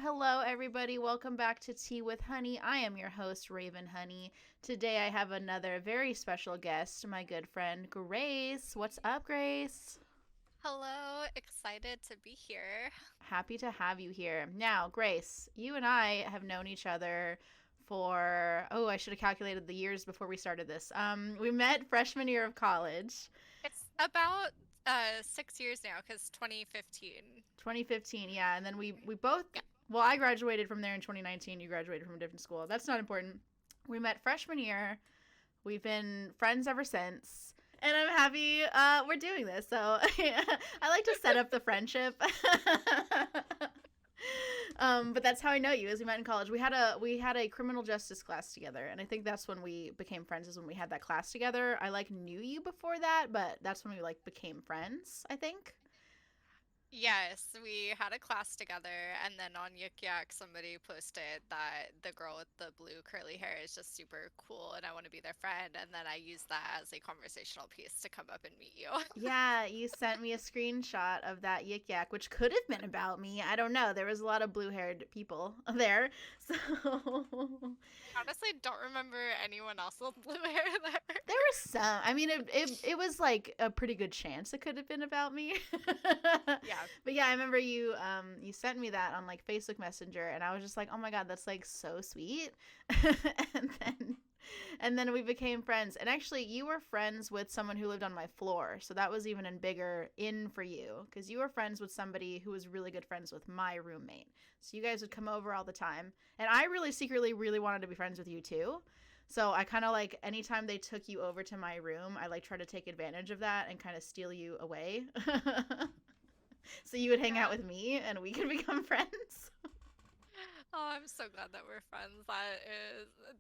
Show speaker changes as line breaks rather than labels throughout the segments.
Hello, everybody. Welcome back to Tea with Honey. I am your host, Raven Honey. Today I have another very special guest, my good friend, Grace. What's up, Grace?
Hello, excited to be here.
Happy to have you here. Now, Grace, you and I have known each other for, I should have calculated the years before we started this. We met freshman year of college,
It's about 6 years now, because 2015.
2015, yeah. And then we both,
Yeah.
well, I graduated from there in 2019. You graduated from a different school. That's not important. We met freshman year. We've been friends ever since. And I'm happy we're doing this. So I like to set up the friendship. But that's how I know you. Is we met in college. We had a criminal justice class together, and I think that's when we became friends. Is when we had that class together. I like knew you before that, but that's when we like became friends. I think.
Yes, we had a class together, and then on Yik Yak, somebody posted that the girl with the blue curly hair is just super cool, and I want to be their friend. And then I used that as a conversational piece to come up and meet you.
Yeah, you sent me a screenshot of that Yik Yak, which could have been about me. I don't know. There was a lot of blue haired people there. So
Honestly, don't remember anyone else with blue hair there.
there was some. I mean, it was like a pretty good chance it could have been about me.
Yeah.
But yeah, I remember you sent me that on like Facebook Messenger, and I was just like, oh my god, that's like so sweet. and then and then we became friends. And actually, you were friends with someone who lived on my floor, so that was even a bigger in for you because you were friends with somebody who was really good friends with my roommate. So you guys would come over all the time, and I really secretly really wanted to be friends with you too. So I kind of like anytime they took you over to my room, I like try to take advantage of that and kind of steal you away. So you would hang out
Yeah.
with me and we could become friends.
Oh, I'm so glad that we're friends.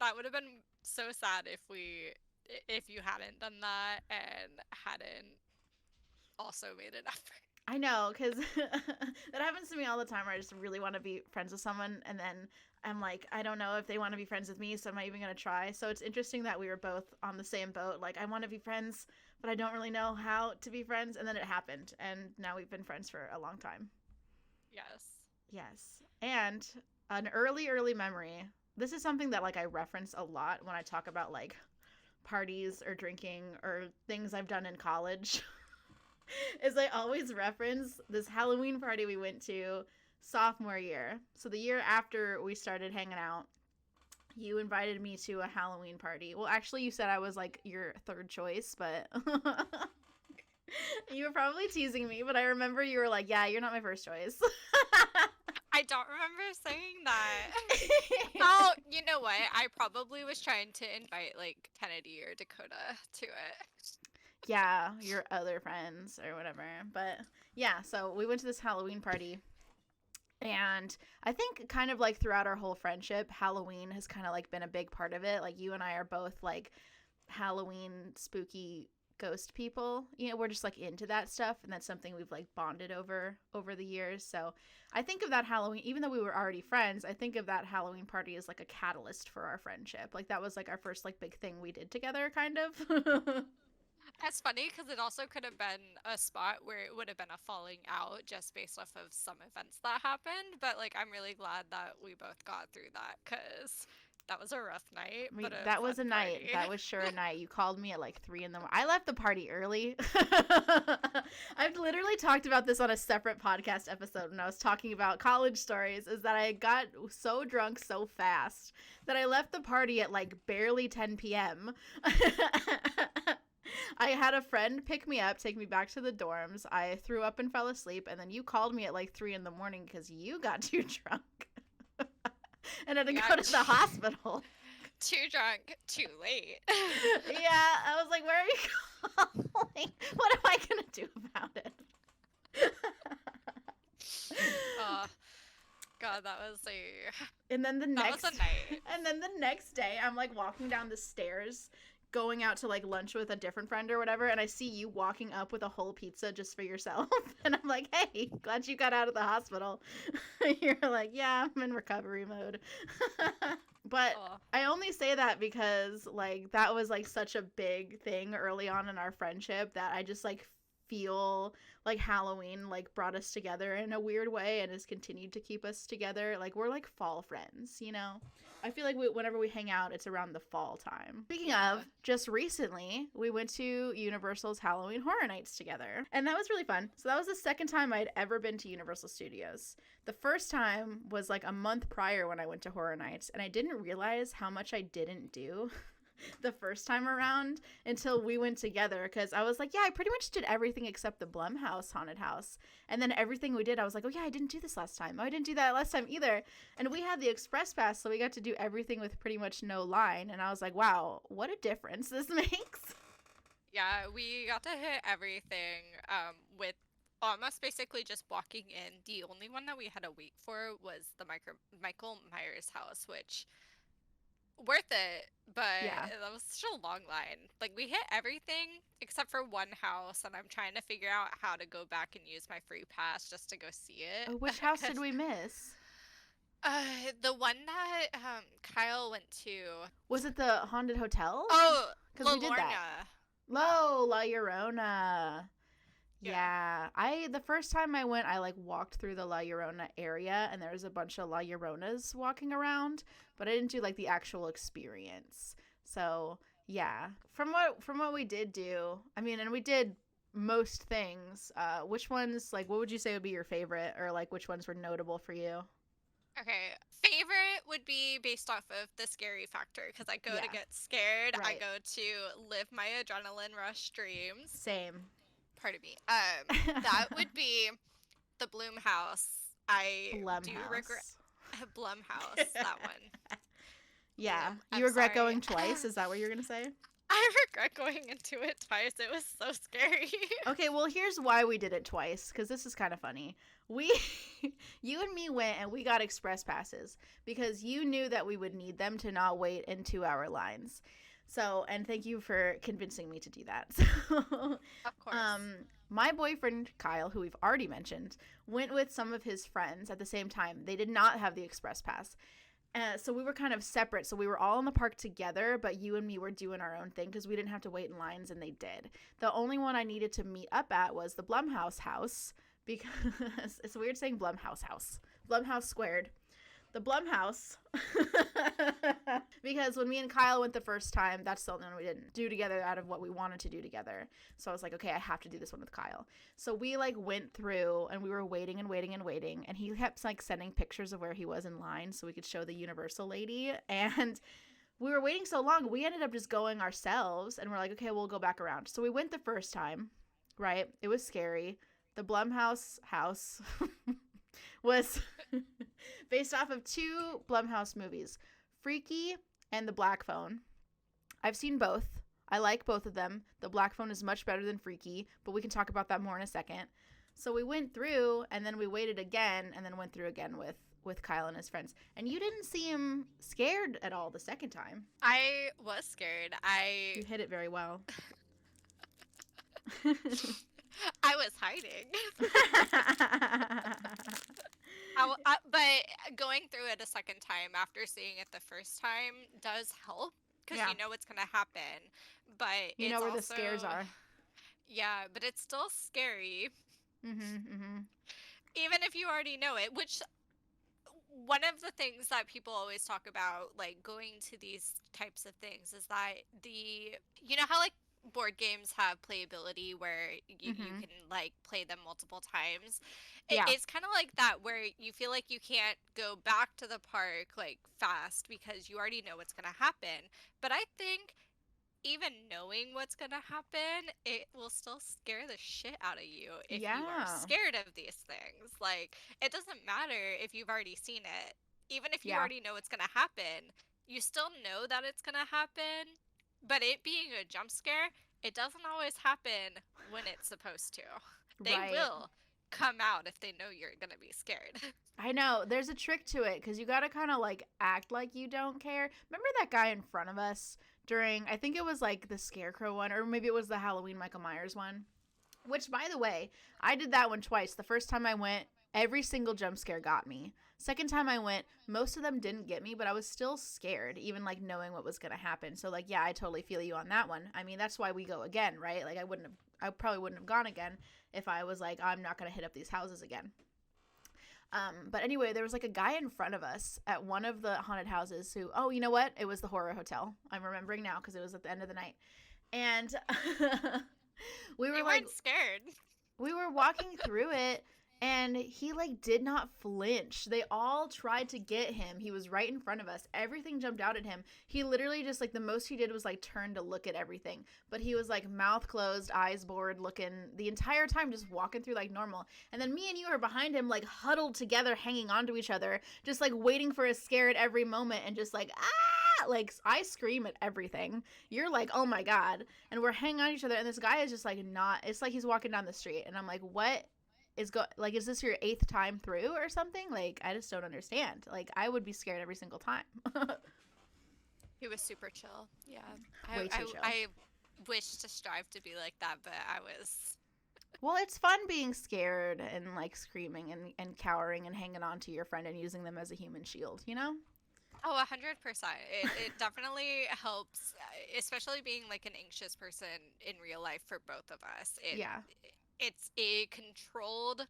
That would have been so sad if you hadn't done that and hadn't also made an effort.
I know, because that happens to me all the time where I just really want to be friends with someone. And then I'm like, I don't know if they want to be friends with me. So am I even going to try? So it's interesting that we were both on the same boat. Like, I want to be friends, but I don't really know how to be friends. And then it happened. And now we've been friends for a long time.
Yes.
Yes. And an early memory. This is something that like I reference a lot when I talk about like parties or drinking or things I've done in college. Is I always reference this Halloween party we went to sophomore year. So the year after we started hanging out, you invited me to a Halloween party. Well, actually, you said I was like your third choice, but you were probably teasing me. But I remember you were like, "Yeah, you're not my first choice."
I don't remember saying that. Oh, you know what? I probably was trying to invite like Kennedy or Dakota to it.
Yeah, your other friends or whatever. But yeah, so we went to this Halloween party. And I think kind of like throughout our whole friendship, Halloween has kind of like been a big part of it. Like you and I are both like Halloween spooky ghost people. You know, we're just like into that stuff and that's something we've like bonded over the years. So I think of that Halloween even though we were already friends, I think of that Halloween party as like a catalyst for our friendship. Like that was like our first like big thing we did together kind of.
That's funny because it also could have been a spot where it would have been a falling out just based off of some events that happened. But like, I'm really glad that we both got through that because that was a rough night, but a
That was a
fun
night.
party.
That was sure a night. You called me at like 3 in the morning. I left the party early. I've literally talked about this on a separate podcast episode when I was talking about college stories. Is that I got so drunk so fast that I left the party at like barely 10 p.m. I had a friend pick me up, take me back to the dorms. I threw up and fell asleep, and then you called me at like 3 in the morning because you got too drunk and had to
Yeah,
go to the hospital.
too drunk, too late.
Yeah, I was like, where are you going? What am I gonna do about it?
Oh, God, that was a
and then the
that was a
next
night.
and then the next day I'm like walking down the stairs going out to like lunch with a different friend or whatever, and I see you walking up with a whole pizza just for yourself. And I'm like, hey, glad you got out of the hospital. You're like, yeah, I'm in recovery mode. But
Oh,
I only say that because like that was like such a big thing early on in our friendship that I just like feel like Halloween like brought us together in a weird way and has continued to keep us together. Like we're like fall friends, you know? I feel like whenever we hang out, it's around the fall time. Speaking of, just recently, we went to Universal's Halloween Horror Nights together. And that was really fun. So that was the second time I'd ever been to Universal Studios. The first time was like a month prior when I went to Horror Nights. And I didn't realize how much I didn't do the first time around until we went together, because I was like, yeah, I pretty much did everything except the Blumhouse haunted house. And then everything we did, I was like, oh yeah, I didn't do this last time. Oh, I didn't do that last time either. And we had the express pass, so we got to do everything with pretty much no line. And I was like, wow, what a difference this makes.
Yeah, we got to hit everything with almost basically just walking in. The only one that we had to wait for was the Michael Myers house, which worth it, but
Yeah.
that was such a long line. Like we hit everything except for one house, and I'm trying to figure out how to go back and use my free pass just to go see it.
Oh, which house did we miss?
The one that Kyle went to.
Was it the haunted hotel?
Oh,
because we did that. La Llorona. Yeah. The first time I went, I like walked through the La Llorona area, and there was a bunch of La Lloronas walking around, but I didn't do like the actual experience. So yeah, from what we did do, I mean, and we did most things. Which ones, like, what would you say would be your favorite, or like which ones were notable for you?
Okay, favorite would be based off of the scary factor, because I go to get scared.
Right.
I go to live my adrenaline rush dreams.
Same.
Pardon me. That would be the Blumhouse. I do regret Blumhouse. That one.
Yeah,
I'm
you regret
sorry.
going twice? Is that what you're gonna say?
I regret going into it twice. It was so scary.
Okay, well, here's why we did it twice, because this is kind of funny. You and me went and we got express passes because you knew that we would need them to not wait in 2-hour lines. So, and thank you for convincing me to do that. So,
Of course.
my boyfriend, Kyle, who we've already mentioned, went with some of his friends at the same time. They did not have the express pass. So we were kind of separate. So we were all in the park together, but you and me were doing our own thing because we didn't have to wait in lines, and they did. The only one I needed to meet up at was the Blumhouse house, because it's weird saying Blumhouse house. Blumhouse squared. The Blumhouse. Because when me and Kyle went the first time, that's the only one we didn't do together out of what we wanted to do together. So I was like, okay, I have to do this one with Kyle. So we like went through and we were waiting and waiting and waiting. And he kept like sending pictures of where he was in line so we could show the Universal lady. And we were waiting so long, we ended up just going ourselves. And we're like, okay, we'll go back around. So we went the first time, right? It was scary. The Blumhouse house was based off of 2 Blumhouse movies, Freaky and The Black Phone. I've seen both. I like both of them. The Black Phone is much better than Freaky, but we can talk about that more in a second. So we went through, and then we waited again, and then went through again with Kyle and his friends. And you didn't seem scared at all the second time.
I was scared.
You hit it very well.
I was hiding. But going through it a second time after seeing it the first time does help, because you know what's going to happen. But
you
it's
know where
also,
the scares are.
Yeah, but it's still scary.
Mm-hmm.
Even if you already know it, which one of the things that people always talk about, like going to these types of things, is that you know how like board games have playability where you can like play them multiple times. It's kind of like that, where you feel like you can't go back to the park like fast because you already know what's going to happen. But I think even knowing what's going to happen, it will still scare the shit out of you if you are scared of these things. Like, it doesn't matter if you've already seen it. Even if you already know what's going to happen, you still know that it's going to happen. But it being a jump scare, it doesn't always happen when it's supposed to. They will come out if they know you're going to be scared.
I know. There's a trick to it, because you got to kind of like act like you don't care. Remember that guy in front of us during, I think it was like the Scarecrow one, or maybe it was the Halloween Michael Myers one? Which, by the way, I did that one twice. The first time I went, every single jump scare got me. Second time I went, most of them didn't get me, but I was still scared, even like knowing what was going to happen. So like, yeah, I totally feel you on that one. I mean, that's why we go again, right? Like I probably wouldn't have gone again if I was like, I'm not going to hit up these houses again. But anyway, there was like a guy in front of us at one of the haunted houses who, oh, you know what? It was the horror hotel. I'm remembering now because it was at the end of the night. And we were
You
like,
weren't scared.
we were walking through it and he like did not flinch. They all tried to get him. He was right in front of us. Everything jumped out at him. He literally just like the most he did was like turn to look at everything. But he was like mouth closed, eyes bored, looking the entire time, just walking through like normal. And then me and you are behind him like huddled together, hanging onto each other, just like waiting for a scare at every moment and just like like I scream at everything. You're like, oh my God. And we're hanging on each other and this guy is just like not, it's like he's walking down the street and I'm like, what is like, is this your 8th time through or something? Like, I just don't understand. Like, I would be scared every single time.
He was super chill. Yeah.
Way too chill.
I wish to strive to be like that, but I was.
Well, it's fun being scared and like screaming and cowering and hanging on to your friend and using them as a human shield, you know?
Oh, 100%. It definitely helps, especially being like an anxious person in real life for both of us.
Yeah.
It's a controlled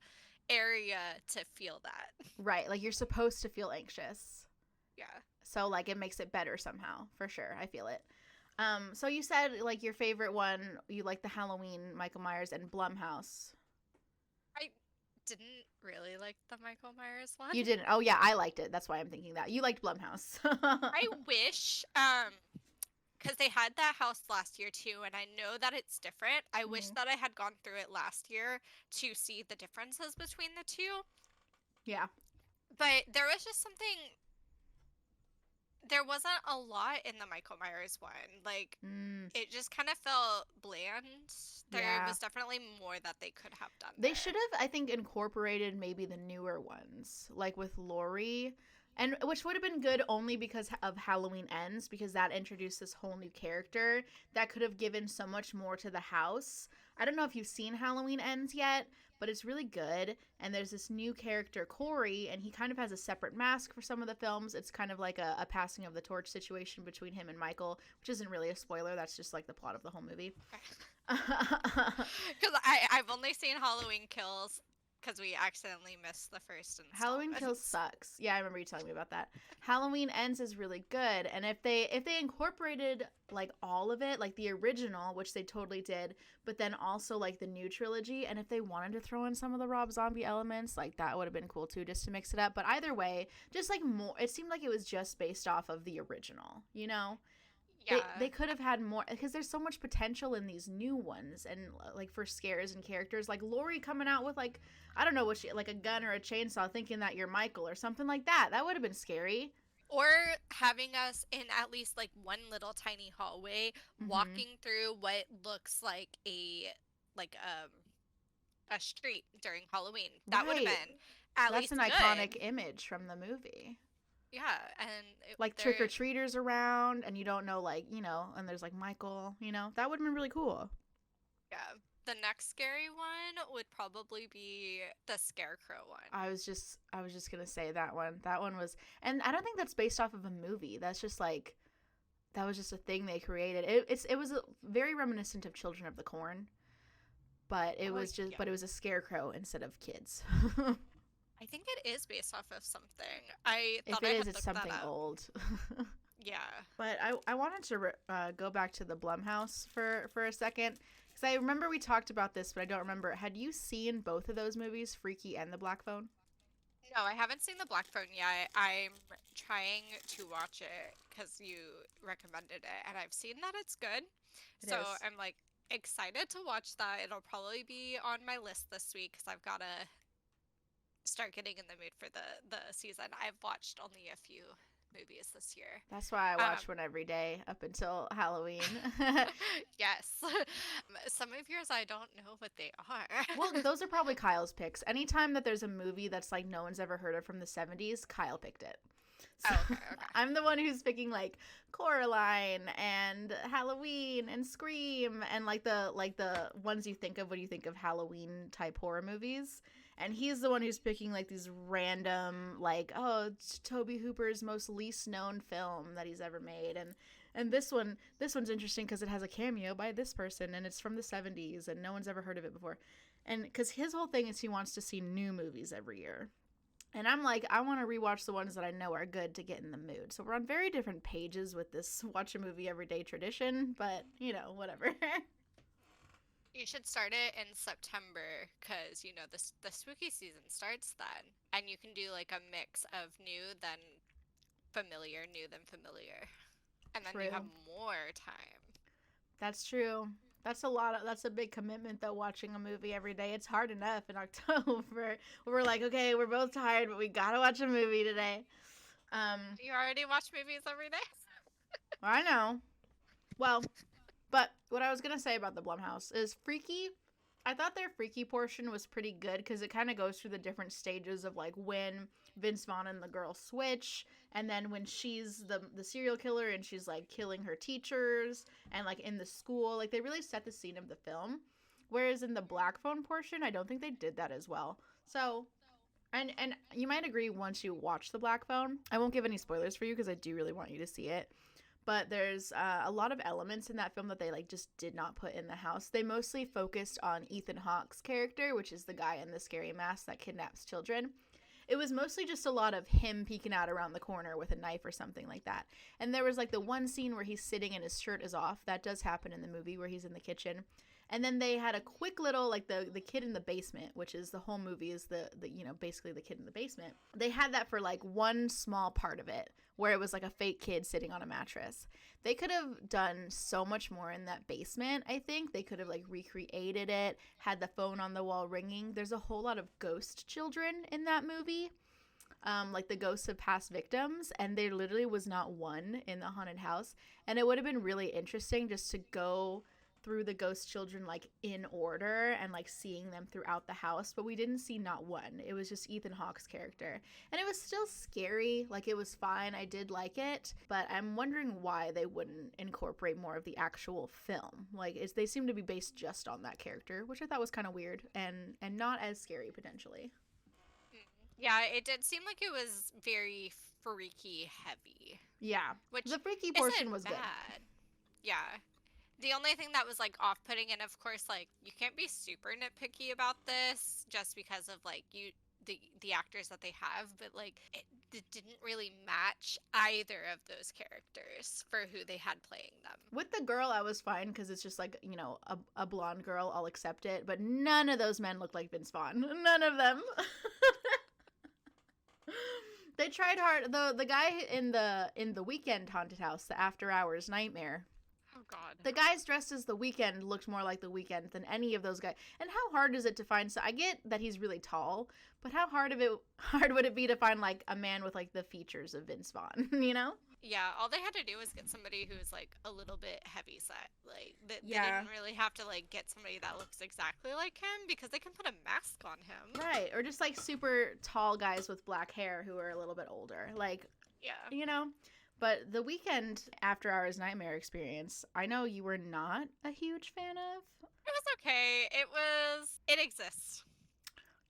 area to feel that.
Right. Like, you're supposed to feel anxious.
Yeah.
So, like, it makes it better somehow. For sure. I feel it. So you said, like, your favorite one, you like the Halloween Michael Myers and Blumhouse.
I didn't really like the Michael Myers one.
You didn't? Oh, yeah, I liked it. That's why I'm thinking that. You liked Blumhouse.
I wish, because they had that house last year too, and I know that it's different. I wish that I had gone through it last year to see the differences between the two.
Yeah.
But there was just something. There wasn't a lot in the Michael Myers one. Like, it just kind of felt bland. There was definitely more that they could have done.
They should have, I think, incorporated maybe the newer ones, like with Laurie. And which would have been good only because of Halloween Ends, because that introduced this whole new character that could have given so much more to the house. I don't know if you've seen Halloween Ends yet, but it's really good. And there's this new character, Corey, and he kind of has a separate mask for some of the films. It's kind of like a passing of the torch situation between him and Michael, which isn't really a spoiler. That's just like the plot of the whole movie.
Because I've only seen Halloween Kills. Because we accidentally missed the first installment.
Halloween Kills sucks. Yeah, I remember you telling me about that. Halloween Ends is really good, and if they incorporated like all of it, like the original, which they totally did, but then also like the new trilogy, and if they wanted to throw in some of the Rob Zombie elements, like that would have been cool too, just to mix it up. But either way, just like more, it seemed like it was just based off of the original, you know?
Yeah.
They could have had more, because there's so much potential in these new ones, and like for scares and characters, like Laurie coming out with like, I don't know what like a gun or a chainsaw, thinking that you're Michael or something like that. That would have been scary.
Or having us in at least like one little tiny hallway, walking through what looks like a street during Halloween. That would have been at least
an iconic image from the movie.
Yeah, and
like trick-or-treaters around, and you don't know, like, you know, and there's like Michael, you know, that would have been really cool.
Yeah. The next scary one would probably be the Scarecrow one.
I was just gonna say that one. That one was, and I don't think that's based off of a movie. That's just like, that was just a thing they created. It was very reminiscent of Children of the Corn, but it was just, but it was a scarecrow instead of kids.
I think it is based off of something. I thought
if it is, it's something old.
Yeah.
But I wanted to go back to the Blumhouse for a second, because I remember we talked about this, but I don't remember. Had you seen both of those movies, Freaky and The Black Phone?
No, I haven't seen The Black Phone yet. I'm trying to watch it because you recommended it, and I've seen that it's good. So I'm like excited to watch that. It'll probably be on my list this week because I've got to start getting in the mood for the season. I've watched only a few movies this year.
That's why I watch one every day up until Halloween.
Yes. Some of yours I don't know what they are.
Well, those are probably Kyle's picks. Anytime that there's a movie that's like no one's ever heard of from the 70s, Kyle picked it. So
okay.
I'm the one who's picking like Coraline and Halloween and Scream and like the ones you think of when you think of Halloween type horror movies. And he's the one who's picking like these random, like, oh, it's Toby Hooper's most least known film that he's ever made. And this one's interesting because it has a cameo by this person, and it's from the 70s, and no one's ever heard of it before. And because his whole thing is he wants to see new movies every year. And I'm like, I want to rewatch the ones that I know are good to get in the mood. So we're on very different pages with this watch a movie every day tradition, but, whatever.
You should start it in September because, the spooky season starts then. And you can do like a mix of new then familiar, new then familiar. And then
True.
you have more time.
That's true. That's a big commitment though, watching a movie every day. It's hard enough in October. We're like, okay, we're both tired, but we gotta watch a movie today.
You already watch movies every day?
I know. Well, but what I was gonna say about the Blumhouse is Freaky. I thought their Freaky portion was pretty good because it kind of goes through the different stages of like when Vince Vaughn and the girl switch, and then when she's the serial killer and she's like killing her teachers and like in the school. Like they really set the scene of the film. Whereas in the Black Phone portion, I don't think they did that as well. So, and you might agree once you watch the Black Phone. I won't give any spoilers for you because I do really want you to see it. But there's a lot of elements in that film that they like just did not put in the house. They mostly focused on Ethan Hawke's character, which is the guy in the scary mask that kidnaps children. It was mostly just a lot of him peeking out around the corner with a knife or something like that. And there was like the one scene where he's sitting and his shirt is off. That does happen in the movie where he's in the kitchen. And then they had a quick little, like the kid in the basement, which is the whole movie is the basically the kid in the basement. They had that for like one small part of it where it was like a fake kid sitting on a mattress. They could have done so much more in that basement, I think. They could have like recreated it, had the phone on the wall ringing. There's a whole lot of ghost children in that movie. Like the ghosts of past victims, and there literally was not one in the haunted house. And it would have been really interesting just to go through the ghost children like in order and like seeing them throughout the house, but we didn't see not one. It was just Ethan Hawke's character, and it was still scary. Like it was fine, I did like it, but I'm wondering why they wouldn't incorporate more of the actual film. Like they seem to be based just on that character, which I thought was kind of weird and not as scary potentially.
Yeah, it did seem like it was very freaky heavy.
Yeah,
which
the freaky portion was
bad.
Good.
Yeah. The only thing that was like off-putting, and of course, like you can't be super nitpicky about this just because of like the actors that they have, but like it didn't really match either of those characters for who they had playing them.
With the girl, I was fine because it's just like a blonde girl. I'll accept it, but none of those men look like Vince Vaughn. None of them. They tried hard. The guy in the Weekend haunted house, the After Hours Nightmare.
Oh God.
The guys dressed as the Weeknd looked more like the Weeknd than any of those guys. And how hard is it to find? So I get that he's really tall, but how hard would it be to find like a man with like the features of Vince Vaughn?
Yeah, all they had to do was get somebody who was like a little bit heavy set. Like they
Yeah.
didn't really have to like get somebody that looks exactly like him because they can put a mask on him.
Right, or just like super tall guys with black hair who are a little bit older. Like,
yeah.
But the Weeknd After Hours Nightmare experience, I know you were not a huge fan of.
It was okay. It exists.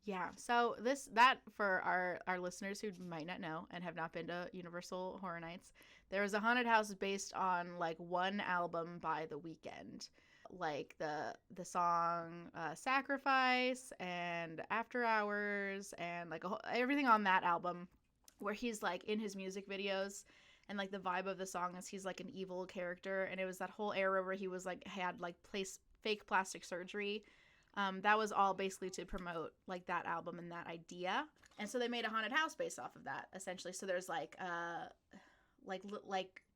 Yeah, so that for our listeners who might not know and have not been to Universal Horror Nights, there was a haunted house based on like one album by The Weeknd, like the song Sacrifice and After Hours and like everything on that album, where he's like in his music videos. And like the vibe of the song is he's like an evil character, and it was that whole era where he was like had like fake plastic surgery. That was all basically to promote like that album and that idea. And so they made a haunted house based off of that essentially. So there's like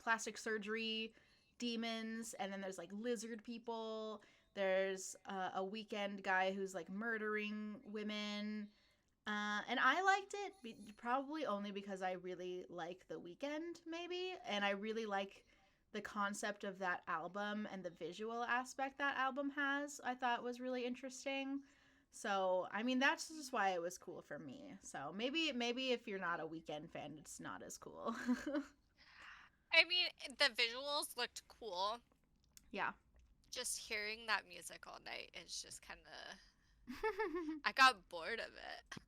plastic surgery demons, and then there's like lizard people. There's a Weeknd guy who's like murdering women. And I liked it probably only because I really like The Weeknd, maybe, and I really like the concept of that album and the visual aspect that album has. I thought was really interesting. So, I mean, that's just why it was cool for me. So maybe if you're not a Weeknd fan, it's not as cool.
I mean, the visuals looked cool.
Yeah.
Just hearing that music all night is just kind of I got bored of it.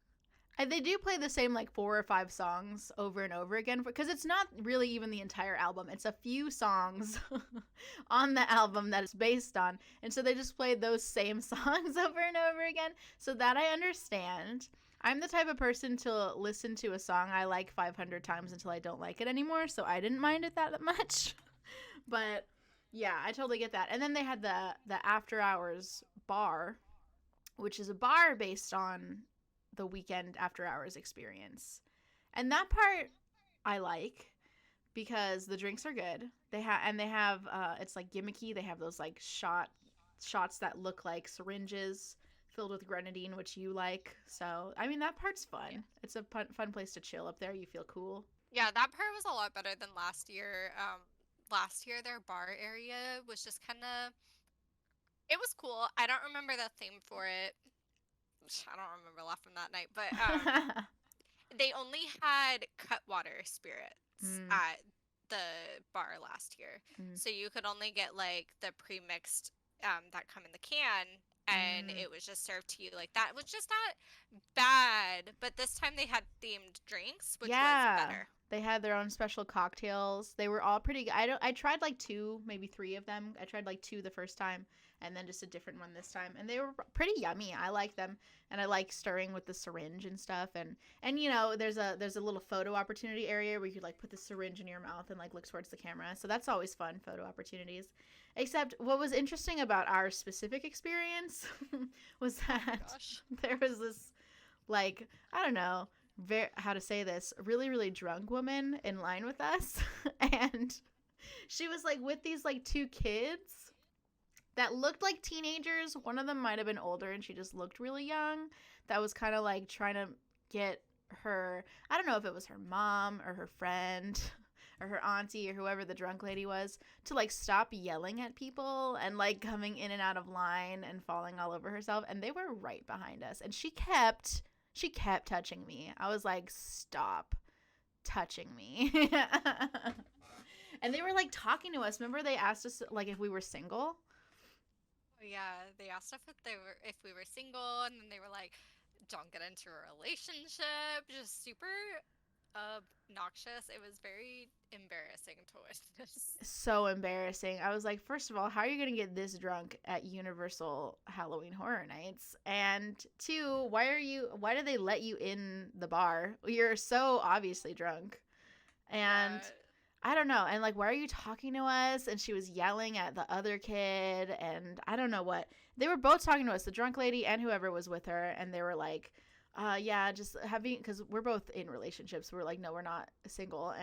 And they do play the same like 4 or 5 songs over and over again because it's not really even the entire album. It's a few songs on the album that it's based on. And so they just played those same songs over and over again. So that I understand. I'm the type of person to listen to a song I like 500 times until I don't like it anymore. So I didn't mind it that much. But yeah, I totally get that. And then they had the After Hours bar, which is a bar based on the Weekend After Hours experience. And that part I like because the drinks are good. They have it's like gimmicky. They have those like shots that look like syringes filled with grenadine, which you like. So, I mean, that part's fun.
Yeah.
It's a fun place to chill up there. You feel cool.
Yeah, that part was a lot better than last year. Last year their bar area was just kind of, it was cool. I don't remember the theme for it. I don't remember laughing that night, but they only had Cutwater spirits at the bar last year. So you could only get like the pre-mixed that come in the can, and it was just served to you like that, which is not bad. But this time they had themed drinks, which was better.
They had their own special cocktails. They were all pretty good. I tried like 2, maybe 3 of them. I tried like 2 the first time and then just a different one this time. And they were pretty yummy. I like them. And I like stirring with the syringe and stuff. And you know, there's a little photo opportunity area where you could like put the syringe in your mouth and like look towards the camera. So that's always fun, photo opportunities. Except what was interesting about our specific experience was that there was this like, I don't know, how to say this, really, really drunk woman in line with us. And she was like with these like 2 kids that looked like teenagers. One of them might have been older and she just looked really young. That was kind of like trying to get her, I don't know if it was her mom or her friend or her auntie or whoever the drunk lady was, to like stop yelling at people and like coming in and out of line and falling all over herself. And they were right behind us. And she kept touching me. I was like, stop touching me. And they were like talking to us. Remember they asked us like if we were single?
Yeah, they asked us if we were single, and then they were like, don't get into a relationship. Just super obnoxious. It was very embarrassing to witness.
So embarrassing. I was like, first of all, how are you going to get this drunk at Universal Halloween Horror Nights? And 2, why do they let you in the bar? You're so obviously drunk. And I don't know. And like, why are you talking to us? And she was yelling at the other kid. And I don't know what. They were both talking to us, the drunk lady and whoever was with her. And they were like, yeah, just having, because we're both in relationships. We're like, no, we're not single.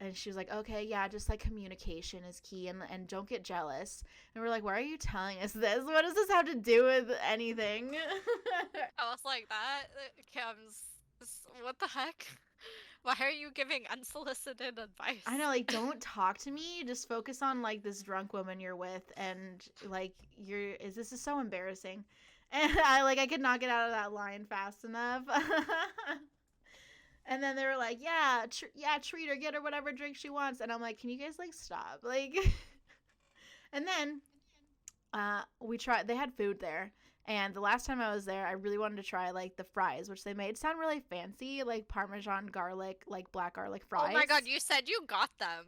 And she was like, okay, yeah, just like communication is key and don't get jealous. And we're like, why are you telling us this? What does this have to do with anything?
I was like, that comes, what the heck? Why are you giving unsolicited advice?
I know, like, don't talk to me. Just focus on like this drunk woman you're with, and like this is so embarrassing. And I could not get out of that line fast enough. And then they were like, yeah, treat her, get her whatever drink she wants. And I'm like, can you guys like stop? Like, and then they had food there. And the last time I was there, I really wanted to try like the fries, which they made sound really fancy, like Parmesan garlic, like black garlic fries.
Oh my God, you said you got them.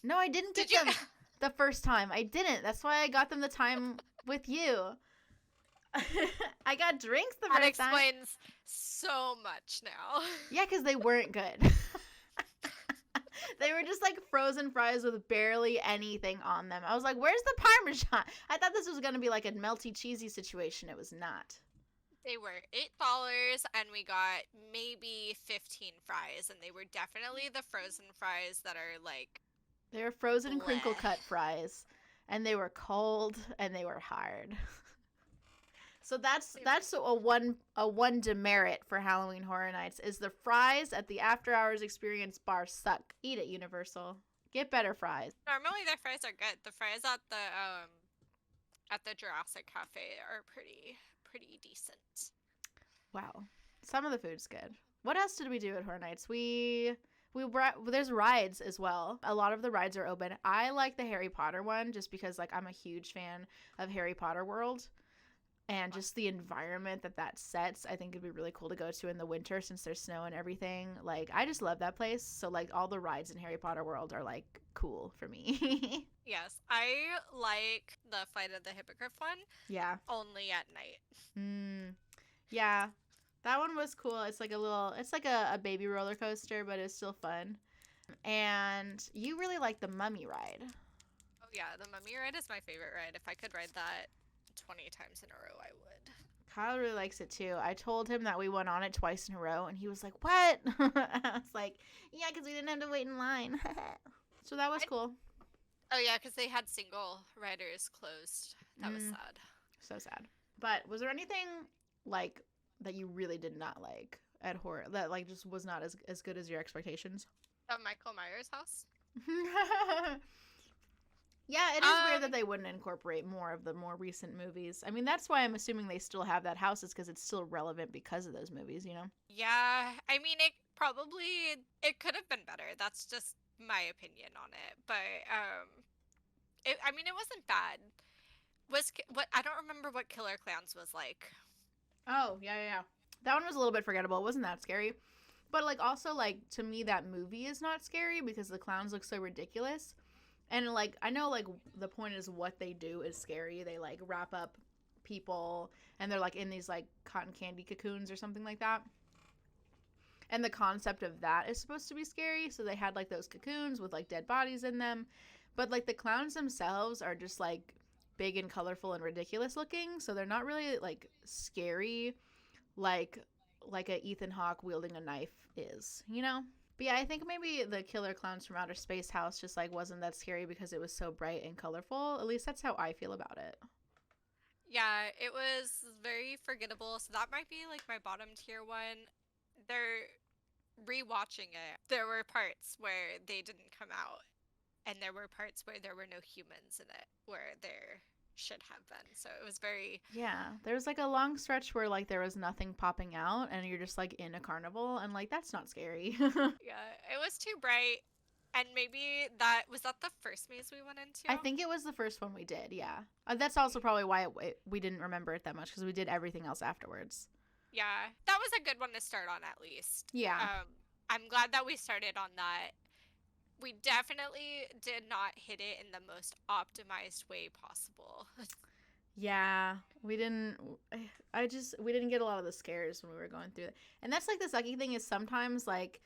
No, I didn't get them the first time. I didn't. That's why I got them the time with you. I got drinks the first time.
That explains so much now.
Yeah, because they weren't good. They were just like frozen fries with barely anything on them. I was like, where's the Parmesan? I thought this was going to be like a melty, cheesy situation. It was not.
They were $8 and we got maybe 15 fries. And they were definitely the frozen fries that are like...
They were frozen
bleh.
crinkle cut fries. And they were cold and they were hard. So that's a one demerit for Halloween Horror Nights is the fries at the After Hours Experience bar suck. Eat at Universal. Get better fries.
Normally their fries are good. The fries at the Jurassic Cafe are pretty decent.
Wow. Some of the food's good. What else did we do at Horror Nights? There's rides as well. A lot of the rides are open. I like the Harry Potter one just because like I'm a huge fan of Harry Potter World. And just the environment that sets, I think it'd be really cool to go to in the winter since there's snow and everything. Like, I just love that place. So, like, all the rides in Harry Potter World are, like, cool for me.
Yes, I like the Flight of the Hippogriff one,
Yeah.
only at night.
Yeah. That one was cool. It's like a baby roller coaster, but it's still fun. And you really like the Mummy ride.
Oh yeah, the Mummy ride is my favorite ride. If I could ride that 20 times in a row, I would.
Kyle really likes it too. I told him that we went on it twice in a row, and he was like, "What?" I was like, "Yeah, because we didn't have to wait in line." So that was cool.
Oh yeah, because they had single riders closed. That was sad.
So sad. But was there anything like that you really did not like at horror that like just was not as good as your expectations?
Michael Myers house.
Yeah, it is weird that they wouldn't incorporate more of the more recent movies. I mean, that's why I'm assuming they still have that house, is because it's still relevant because of those movies, you know?
Yeah, I mean, it could have been better. That's just my opinion on it. But it wasn't bad. I don't remember what Killer Clowns was like.
Oh, yeah. That one was a little bit forgettable. It wasn't that scary. But, like, also, like, to me, that movie is not scary because the clowns look so ridiculous. And, like, I know, like, the point is what they do is scary. They, like, wrap up people, and they're, like, in these, like, cotton candy cocoons or something like that. And the concept of that is supposed to be scary. So they had, like, those cocoons with, like, dead bodies in them. But, like, the clowns themselves are just, like, big and colorful and ridiculous looking. So they're not really, like, scary like a Ethan Hawke wielding a knife is, you know? But yeah, I think maybe the Killer Clowns from Outer Space house just like wasn't that scary because it was so bright and colorful. At least that's how I feel about it.
Yeah, it was very forgettable. So that might be like my bottom tier one. They're rewatching it. There were parts where they didn't come out, and there were parts where there were no humans in it, where there should have been. So it was very
there was like a long stretch where like there was nothing popping out and you're just like in a carnival, and like that's not scary.
Yeah, it was too bright. And maybe that the first maze we went into.
I think it was the first one we did. Yeah, that's also probably why we didn't remember it that much, because we did everything else afterwards.
Yeah, that was a good one to start on at least.
Yeah.
I'm glad that we started on that. We definitely did not hit it in the most optimized way possible.
Yeah, we didn't get a lot of the scares when we were going through it. And that's like the sucky thing is sometimes like,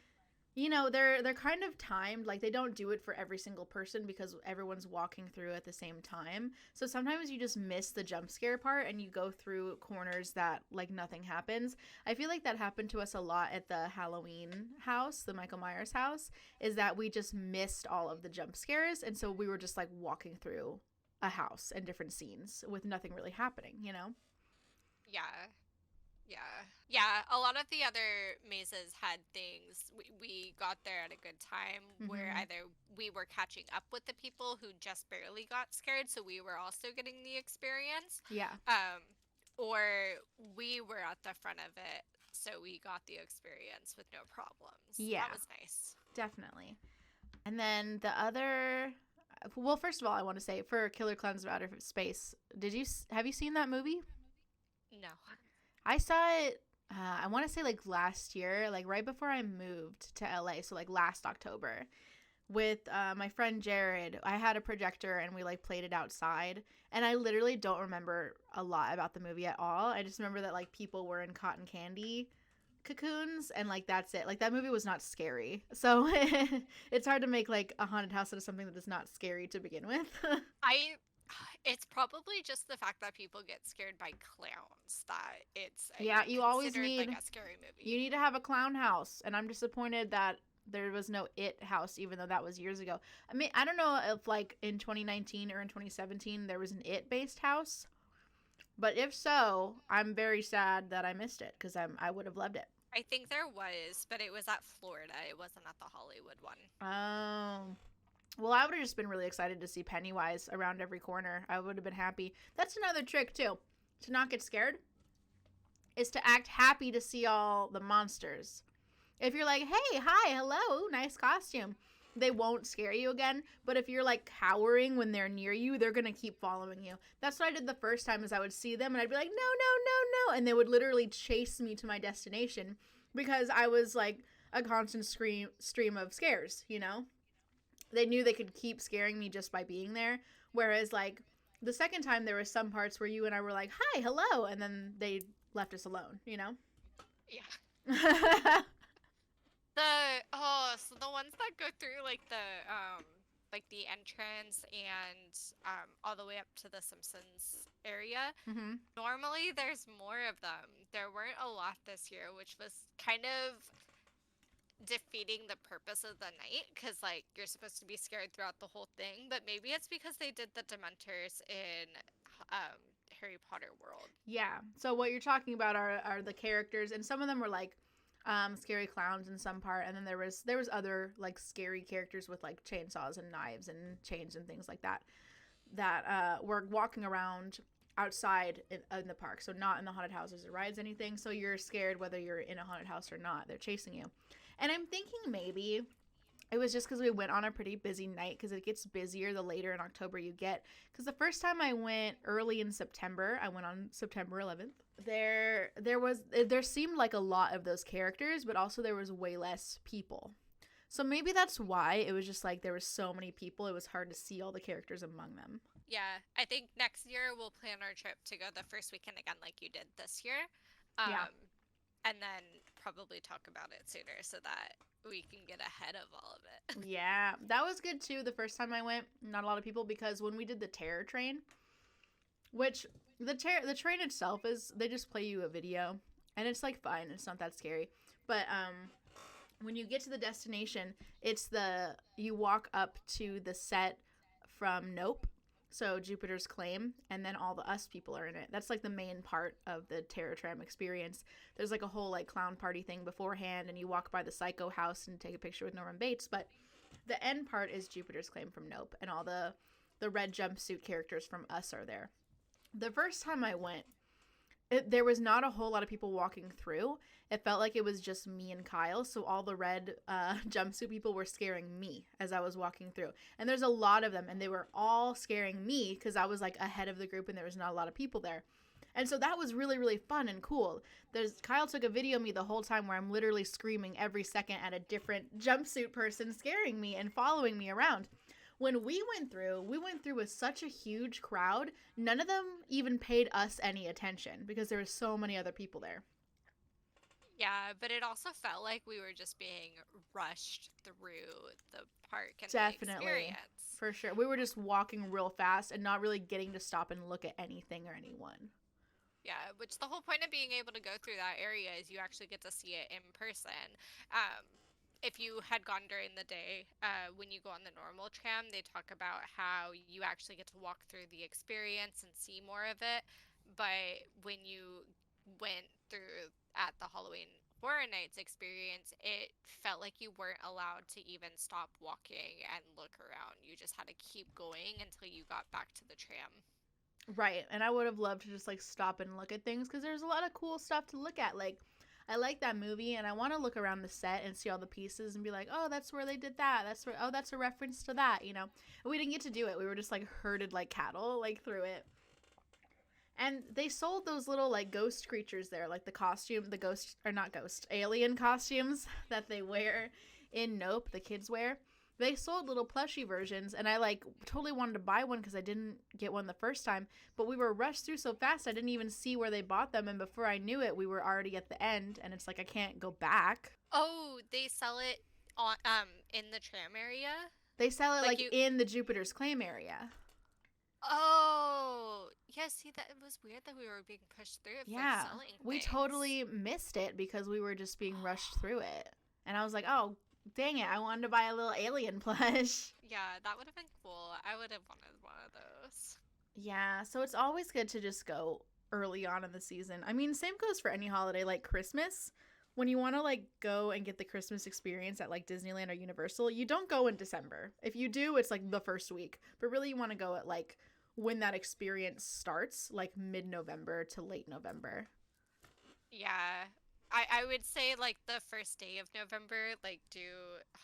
you know, they're kind of timed, like they don't do it for every single person because everyone's walking through at the same time. So sometimes you just miss the jump scare part and you go through corners that like nothing happens. I feel like that happened to us a lot at the Halloween house, the Michael Myers house, is that we just missed all of the jump scares, and so we were just like walking through a house and different scenes with nothing really happening, you know?
Yeah, a lot of the other mazes had things. We got there at a good time where either we were catching up with the people who just barely got scared, so we were also getting the experience.
Yeah.
Or we were at the front of it, so we got the experience with no problems.
Yeah.
That was nice.
Definitely. And then the other... Well, first of all, I want to say, for Killer Clowns of Outer Space, have you seen that movie?
No.
I saw it, I want to say like last year, like right before I moved to LA, so like last October, with my friend Jared. I had a projector and we like played it outside, and I literally don't remember a lot about the movie at all. I just remember that like people were in cotton candy cocoons, and like that's it. Like that movie was not scary, so it's hard to make like a haunted house out of something that is not scary to begin with.
It's probably just the fact that people get scared by clowns that it's
you always need
like a scary movie.
You need to have a clown house, and I'm disappointed that there was no It house, even though that was years ago. I mean, I don't know if like in 2019 or in 2017 there was an It based house, but if so, I'm very sad that I missed it because I would have loved it.
I think there was, but it was at Florida. It wasn't at the Hollywood one.
Oh. Well, I would have just been really excited to see Pennywise around every corner. I would have been happy. That's another trick, too, to not get scared, is to act happy to see all the monsters. If you're like, hey, hi, hello, nice costume, they won't scare you again. But if you're like cowering when they're near you, they're gonna keep following you. That's what I did the first time. Is I would see them and I'd be like, no, no, no, no, and they would literally chase me to my destination because I was like a constant stream of scares. You know, they knew they could keep scaring me just by being there. Whereas like the second time, there was some parts where you and I were like, hi, hello, and then they left us alone. You know.
Yeah. So the ones that go through like the entrance and all the way up to the Simpsons area.
Mm-hmm.
Normally there's more of them. There weren't a lot this year, which was kind of defeating the purpose of the night because like you're supposed to be scared throughout the whole thing, but maybe it's because they did the Dementors in Harry Potter world.
Yeah. So what you're talking about are the characters, and some of them were like scary clowns in some part, and then there was other like scary characters with like chainsaws and knives and chains and things like that were walking around outside in the park. So not in the haunted houses or rides, anything. So you're scared whether you're in a haunted house or not. They're chasing you. And I'm thinking maybe it was just because we went on a pretty busy night, because it gets busier the later in October you get. Because the first time I went early in September, I went on September 11th. There seemed like a lot of those characters, but also there was way less people. So maybe that's why it was just like there was so many people, it was hard to see all the characters among them.
Yeah, I think next year we'll plan our trip to go the first weekend again like you did this year.
Yeah.
And then probably talk about it sooner so that we can get ahead of all of it.
Yeah, that was good too. The first time I went, not a lot of people, because when we did the terror train, which the train itself is, they just play you a video and it's like fine, it's not that scary. But when you get to the destination, you walk up to the set from Nope. So Jupiter's Claim, and then all the us people are in it. That's like the main part of the Terror Tram experience. There's like a whole like clown party thing beforehand, and you walk by the Psycho house and take a picture with Norman Bates. But the end part is Jupiter's Claim from Nope, and all the red jumpsuit characters from Us are there. The first time I went, there was not a whole lot of people walking through. It felt like it was just me and Kyle, so all the red jumpsuit people were scaring me as I was walking through. And there's a lot of them, and they were all scaring me because I was like ahead of the group and there was not a lot of people there. And so that was really, really fun and cool. Kyle took a video of me the whole time where I'm literally screaming every second at a different jumpsuit person scaring me and following me around. When we went through with such a huge crowd, none of them even paid us any attention because there were so many other people there.
Yeah, but it also felt like we were just being rushed through the park and
Definitely.
the experience.
For sure. We were just walking real fast and not really getting to stop and look at anything or anyone.
Yeah, which the whole point of being able to go through that area is you actually get to see it in person. If you had gone during the day, when you go on the normal tram, they talk about how you actually get to walk through the experience and see more of it. But when you went through at the Halloween Horror Nights experience, it felt like you weren't allowed to even stop walking and look around. You just had to keep going until you got back to the tram.
Right, and I would have loved to just like stop and look at things because there's a lot of cool stuff to look at. Like, I like that movie, and I want to look around the set and see all the pieces and be like, oh, that's where they did that. That's a reference to that, you know? And we didn't get to do it. We were just like herded like cattle, like through it. And they sold those little like ghost creatures there, like alien costumes that they wear in Nope, the kids wear. They sold little plushie versions, and I like totally wanted to buy one because I didn't get one the first time, but we were rushed through so fast I didn't even see where they bought them, and before I knew it, we were already at the end, and it's like I can't go back.
Oh, they sell it on in the tram area?
They sell it like in the Jupiter's Claim area.
Oh, yeah, see, that it was weird that we were being pushed through.
Yeah,
selling
we
things.
Totally missed it because we were just being rushed through it, and I was like, oh, dang it, I wanted to buy a little alien plush.
Yeah, that would have been cool. I would have wanted one of those.
Yeah, so it's always good to just go early on in the season. I mean, same goes for any holiday like Christmas. When you want to like go and get the Christmas experience at like Disneyland or Universal, you don't go in December. If you do, it's like the first week. But really you want to go at like when that experience starts, like mid-November to late November.
Yeah. I would say like the first day of November, like do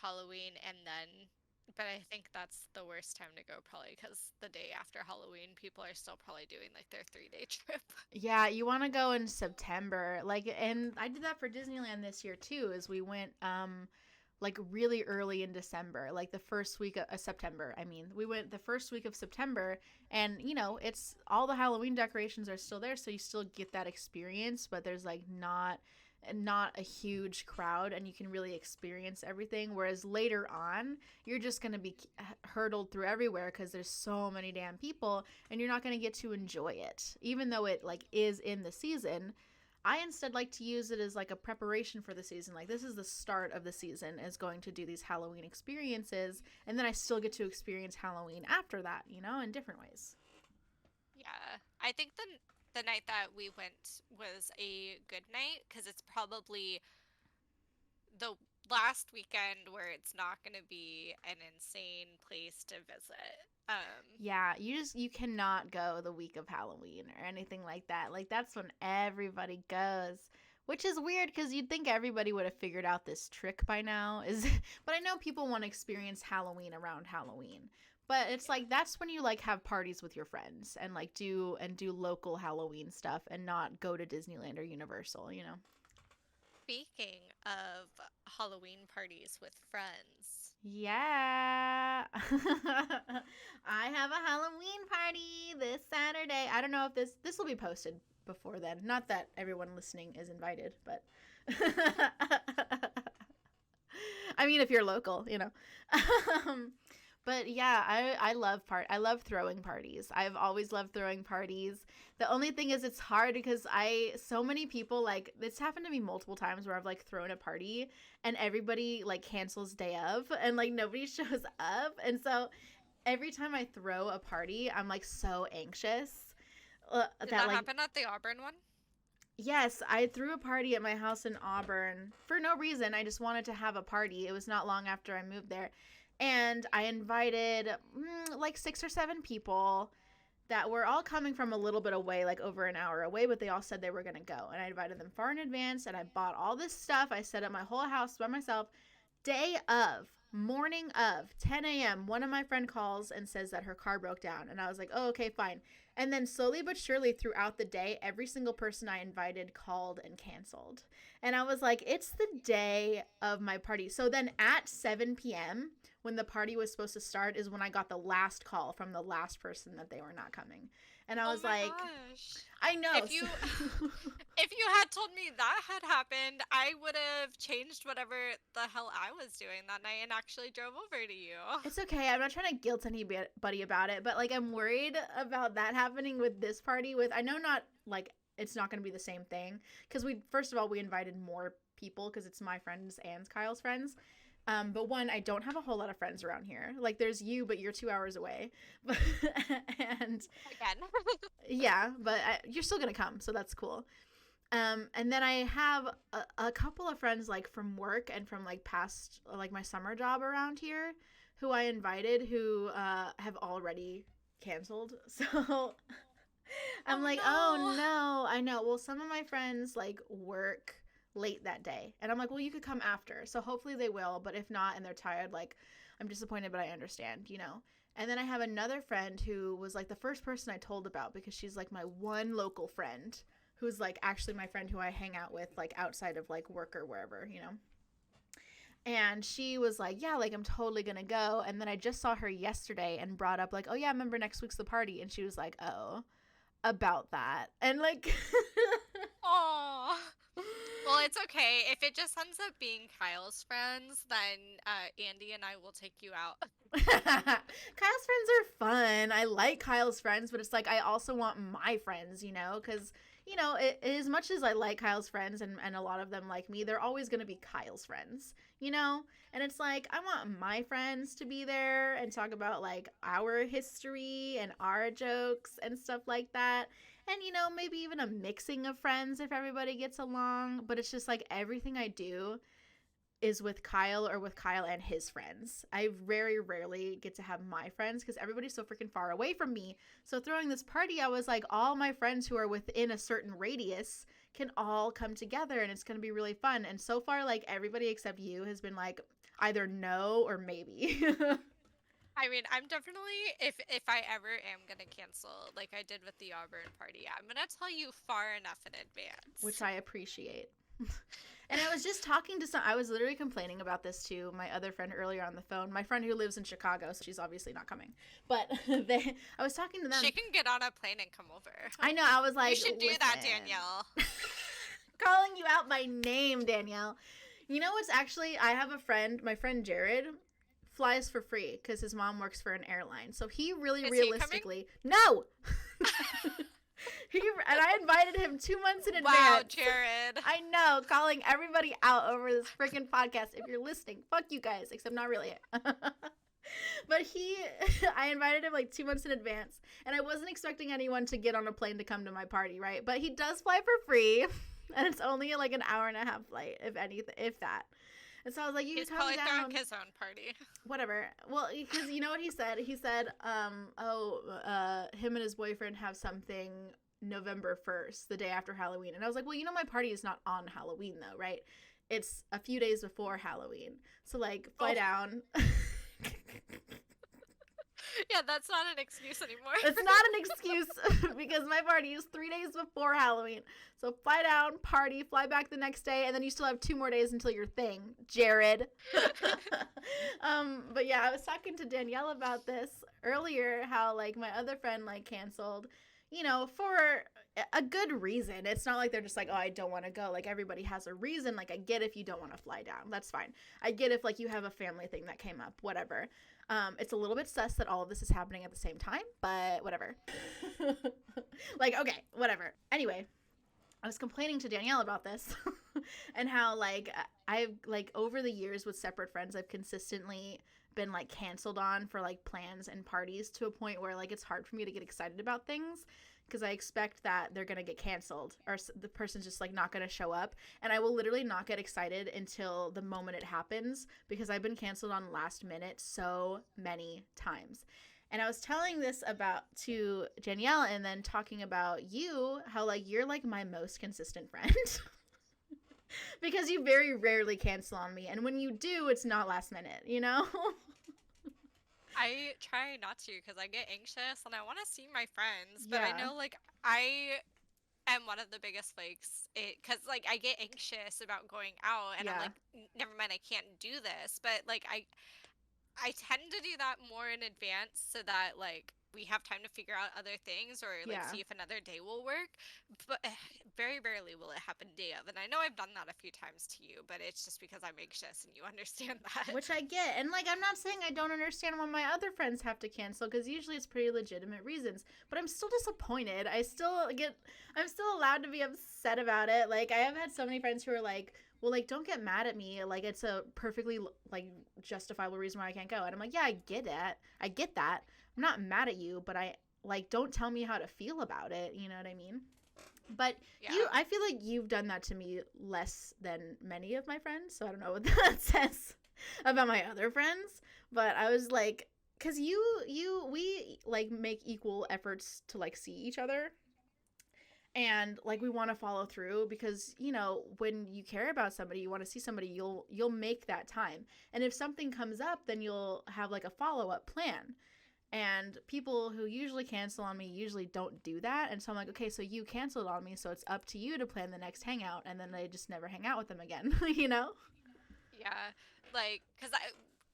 Halloween and then, but I think that's the worst time to go probably because the day after Halloween, people are still probably doing like their 3-day trip.
Yeah, you want to go in September. Like, and I did that for Disneyland this year too, is we went like really early in December, like the first week of September. I mean, we went the first week of September, and you know, it's all the Halloween decorations are still there, so you still get that experience, but there's like not a huge crowd and you can really experience everything, whereas later on you're just going to be hurdled through everywhere because there's so many damn people and you're not going to get to enjoy it even though it like is in the season. I instead like to use it as like a preparation for the season. Like this is the start of the season, is going to do these Halloween experiences, and then I still get to experience Halloween after that, you know, in different ways.
Yeah, I think the night that we went was a good night because it's probably the last weekend where it's not going to be an insane place to visit.
Yeah, you cannot go the week of Halloween or anything like that. Like that's when everybody goes, which is weird because you'd think everybody would have figured out this trick by now. Is but I know people want to experience Halloween around Halloween. But it's like that's when you like have parties with your friends and like do local Halloween stuff and not go to Disneyland or Universal, you know.
Speaking of Halloween parties with friends,
Yeah. I have a Halloween party this Saturday. I don't know if this will be posted before then. Not that everyone listening is invited, but I mean if you're local, you know. But yeah, I love throwing parties. I've always loved throwing parties. The only thing is it's hard because so many people, like it's happened to me multiple times where I've like thrown a party and everybody like cancels day of and like nobody shows up. And so every time I throw a party, I'm like so anxious
did
that
that
like
happen at the Auburn one?
yes, I threw a party at my house in Auburn for no reason. I just wanted to have a party. It was not long after I moved there. And I invited like 6 or 7 people that were all coming from a little bit away, like over an hour away, but they all said they were going to go. And I invited them far in advance and I bought all this stuff. I set up my whole house by myself. Day of, morning of, 10 a.m., one of my friend calls and says that her car broke down. And I was like, oh, okay, fine. And then slowly but surely throughout the day, every single person I invited called and canceled. And I was like, it's the day of my party. So then at 7 p.m., when the party was supposed to start, is when I got the last call from the last person that they were not coming. And I was like,
gosh.
I know.
If you if you had told me that had happened, I would have changed whatever the hell I was doing that night and actually drove over to you.
It's okay. I'm not trying to guilt anybody about it, but like I'm worried about that happening with this party. With I know not like it's not going to be the same thing because we first of all we invited more people because it's my friends and Kyle's friends. But one, I don't have a whole lot of friends around here. Like, there's you, but you're 2 hours away. And
Again.
yeah, but you're still gonna come, so that's cool. And then I have a couple of friends like from work and from like past like my summer job around here, who I invited who have already canceled. So I'm like, oh no, I know. Well, some of my friends like work late that day. And I'm like, well, you could come after. So hopefully they will. But if not, and they're tired, like, I'm disappointed, but I understand, you know? And then I have another friend who was like the first person I told about because she's like my one local friend who's like actually my friend who I hang out with like outside of like work or wherever, you know? And she was like, yeah, like I'm totally gonna go. And then I just saw her yesterday and brought up like, oh yeah, remember next week's the party. And she was like, oh, about that. And like,
Oh. Well, it's okay. If it just ends up being Kyle's friends, then Andy and I will take you out.
Kyle's friends are fun. I like Kyle's friends, but it's like I also want my friends, you know, because, you know, as much as I like Kyle's friends and a lot of them like me, they're always going to be Kyle's friends, you know? And it's like I want my friends to be there and talk about like our history and our jokes and stuff like that. And, you know, maybe even a mixing of friends if everybody gets along. But it's just like everything I do is with Kyle or with Kyle and his friends. I very rarely get to have my friends because everybody's so freaking far away from me. So throwing this party, I was like, all my friends who are within a certain radius can all come together and it's going to be really fun. And so far, like, everybody except you has been like either no or maybe.
I mean, I'm definitely, if I ever am gonna cancel, like I did with the Auburn party, I'm gonna tell you far enough in advance.
Which I appreciate. And I was just talking to I was literally complaining about this to my other friend earlier on the phone. My friend who lives in Chicago, so she's obviously not coming. But I was talking to them.
She can get on a plane and come over.
I know, I was like,
you should do that, Danielle.
Calling you out by name, Danielle. You know what's actually, I have a friend, my friend Jared flies for free because his mom works for an airline. So he really
Is
realistically, no! And I invited him 2 months in advance.
Wow, Jared.
I know, calling everybody out over this freaking podcast. If you're listening, fuck you guys, except not really. But I invited him like 2 months in advance, and I wasn't expecting anyone to get on a plane to come to my party, right? But he does fly for free, and it's only like an hour and a half flight, if anything, if that. And so I was like,
He's
can come
probably
down.
throwing his own party.
Whatever. Well, because you know what he said? He said, him and his boyfriend have something November 1st, the day after Halloween. And I was like, well, you know, my party is not on Halloween, though, right? It's a few days before Halloween. So, like, fly down.
Yeah, that's not an excuse anymore.
It's not an excuse because my party is 3 days before Halloween. So fly down, party, fly back the next day, and then you still have 2 more days until your thing, Jared. But yeah, I was talking to Danielle about this earlier, how like my other friend like canceled, you know, for a good reason. It's not like they're just like, oh, I don't want to go. Like everybody has a reason. Like I get if you don't want to fly down. That's fine. I get if like you have a family thing that came up, whatever. It's a little bit sus that all of this is happening at the same time, but whatever. Like, okay, whatever. Anyway, I was complaining to Danielle about this and how, like, I've, like, over the years with separate friends, I've consistently been, like, canceled on for, like, plans and parties to a point where, like, it's hard for me to get excited about things because I expect that they're going to get canceled or the person's just, like, not going to show up. And I will literally not get excited until the moment it happens because I've been canceled on last minute so many times. And I was telling this to Danielle and then talking about you, how, like, you're, like, my most consistent friend. Because you very rarely cancel on me. And when you do, it's not last minute, you know?
I try not to because I get anxious and I want to see my friends. But I
Yeah.
know, like, I am one of the biggest flakes because, like, I get anxious about going out and I'm
Yeah.
like, never mind, I can't do this. But, like, I tend to do that more in advance so that like we have time to figure out other things or like
Yeah.
see if another day will work. But very rarely will it happen day of. And I know I've done that a few times to you, but it's just because I'm anxious and you understand that.
Which I get. And, like, I'm not saying I don't understand why my other friends have to cancel because usually it's pretty legitimate reasons. But I'm still disappointed. I'm still allowed to be upset about it. Like, I have had so many friends who are like, well, like, don't get mad at me. Like, it's a perfectly, like, justifiable reason why I can't go. And I'm like, yeah, I get it. I get that. I'm not mad at you, but don't tell me how to feel about it. You know what I mean? But
Yeah.
I feel like you've done that to me less than many of my friends. So I don't know what that says about my other friends. But I was like, because we, like, make equal efforts to, like, see each other. And like we want to follow through because, you know, when you care about somebody, you want to see somebody, you'll make that time. And if something comes up, then you'll have like a follow-up plan. And people who usually cancel on me usually don't do that. And so I'm like, okay, so you canceled on me, so it's up to you to plan the next hangout. And then I just never hang out with them again, you know?
Yeah. Like, because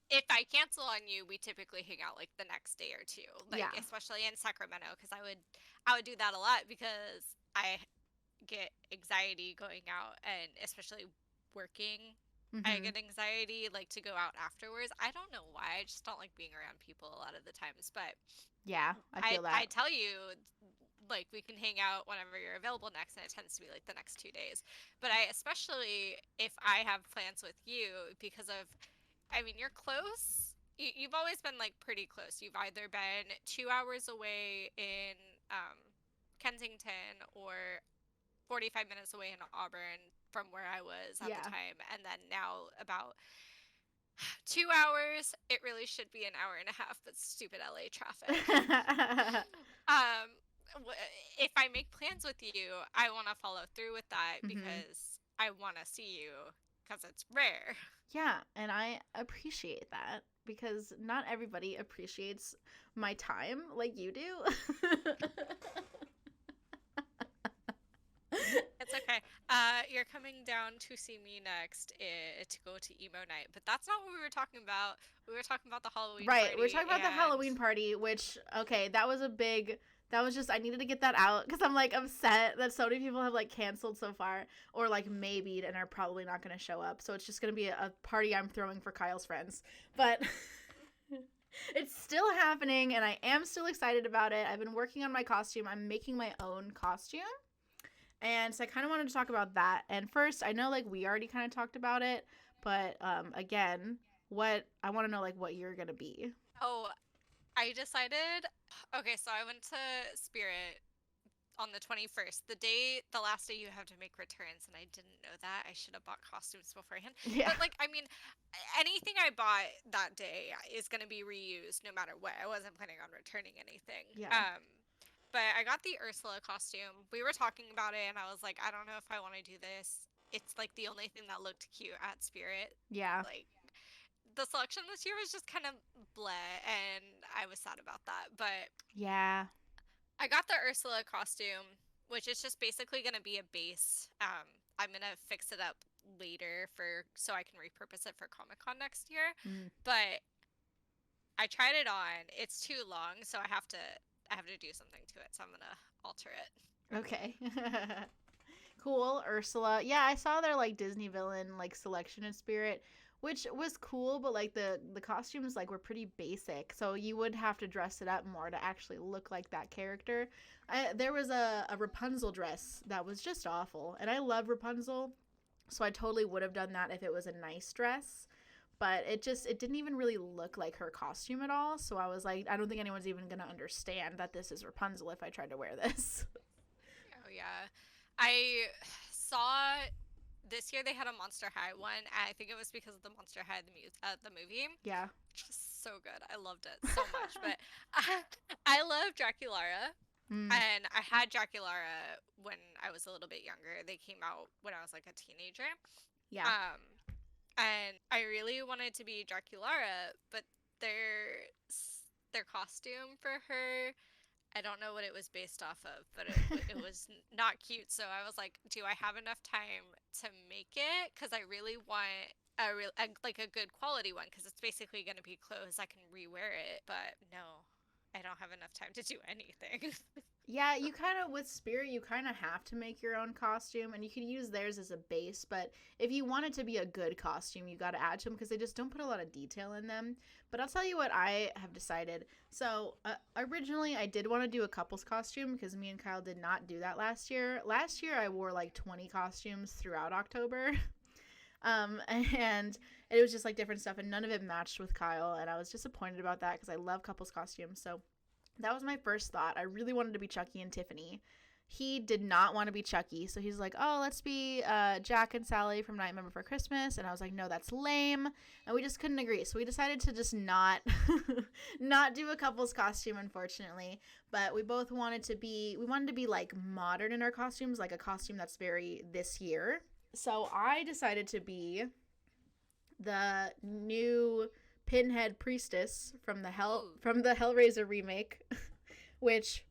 if I cancel on you, we typically hang out like the next day or two. Like,
Yeah.
especially in Sacramento, because I would do that a lot because I get anxiety going out and especially working. I
Mhm.
get anxiety like to go out afterwards. I don't know why. I just don't like being around people a lot of the times. But
Yeah, I feel that.
I tell you, like we can hang out whenever you're available next, and it tends to be like the next 2 days. But I especially if I have plans with you because of, I mean, you're close. You've always been like pretty close. You've either been 2 hours away in Kensington or 45 minutes away in Auburn from where I was at
Yeah.
the time, and then now about 2 hours. It really should be an hour and a half, but stupid LA traffic. um, if I make plans with you, I want to follow through with that
Hmm.
because I want to see you because it's rare.
Yeah, and I appreciate that because not everybody appreciates my time like you do.
It's okay. You're coming down to see me next to go to emo night, but that's not what we were talking about. We were talking about the Halloween
Right, we're
party,
talking about the
and
Halloween party, which okay, that was a big. That was just I needed to get that out because I'm like upset that so many people have like canceled so far, or like maybe and are probably not going to show up. So it's just going to be a party I'm throwing for Kyle's friends, but it's still happening, and I am still excited about it. I've been working on my costume. I'm making my own costume, and so I kind of wanted to talk about that. And first, I know like we already kind of talked about it, but again, what I want to know like what you're gonna be.
oh, I decided. Okay, so I went to Spirit on the 21st, the last day you have to make returns, and I didn't know that. I should have bought costumes beforehand.
Yeah.
But, like, I mean, anything I bought that day is going to be reused no matter what. I wasn't planning on returning anything.
Yeah.
But I got the Ursula costume. We were talking about it, and I was like, I don't know if I want to do this. It's, like, the only thing that looked cute at Spirit.
Yeah.
Like, the selection this year was just kind of bleh, and I was sad about that. But
Yeah.
I got the Ursula costume, which is just basically going to be a base. I'm going to fix it up later so I can repurpose it for Comic Con next year.
Mm.
But I tried it on. It's too long, so I have to do something to it. So I'm going to alter it.
Okay. Cool, Ursula. Yeah, I saw their like Disney villain like selection in Spirit, which was cool, but like the costumes like were pretty basic. So you would have to dress it up more to actually look like that character. There was a Rapunzel dress that was just awful, and I love Rapunzel, so I totally would have done that if it was a nice dress. But it didn't even really look like her costume at all. So I was like, I don't think anyone's even gonna understand that this is Rapunzel if I try to wear this.
Oh, yeah. I saw this year they had a Monster High one. And I think it was because of the Monster High, the movie.
Yeah.
Just so good. I loved it so much. But I love Draculaura.
Mm,
And I had Draculaura when I was a little bit younger. They came out when I was like a teenager.
yeah.
Um, and I really wanted to be Draculaura, but their costume for her, I don't know what it was based off of, but it was not cute. So I was like, do I have enough time to make it? Because I really want like a good quality one, because it's basically going to be clothes I can rewear it. But no, I don't have enough time to do anything.
Yeah, you kind of with Spirit, you kind of have to make your own costume, and you can use theirs as a base. But if you want it to be a good costume, you got to add to them because they just don't put a lot of detail in them. But I'll tell you what I have decided. So originally, I did want to do a couple's costume because me and Kyle did not do that last year. Last year, I wore like 20 costumes throughout October. And it was just like different stuff, and none of it matched with Kyle, and I was disappointed about that because I love couples costumes. So that was my first thought. I really wanted to be Chucky and Tiffany. He did not want to be Chucky, so he's like, "Oh, let's be Jack and Sally from Nightmare Before Christmas." And I was like, "No, that's lame," and we just couldn't agree. So we decided to just not not do a couple's costume, unfortunately. But we both wanted to be like modern in our costumes, like a costume that's very this year. So I decided to be the new Pinhead priestess
Ooh.
from the Hellraiser remake, which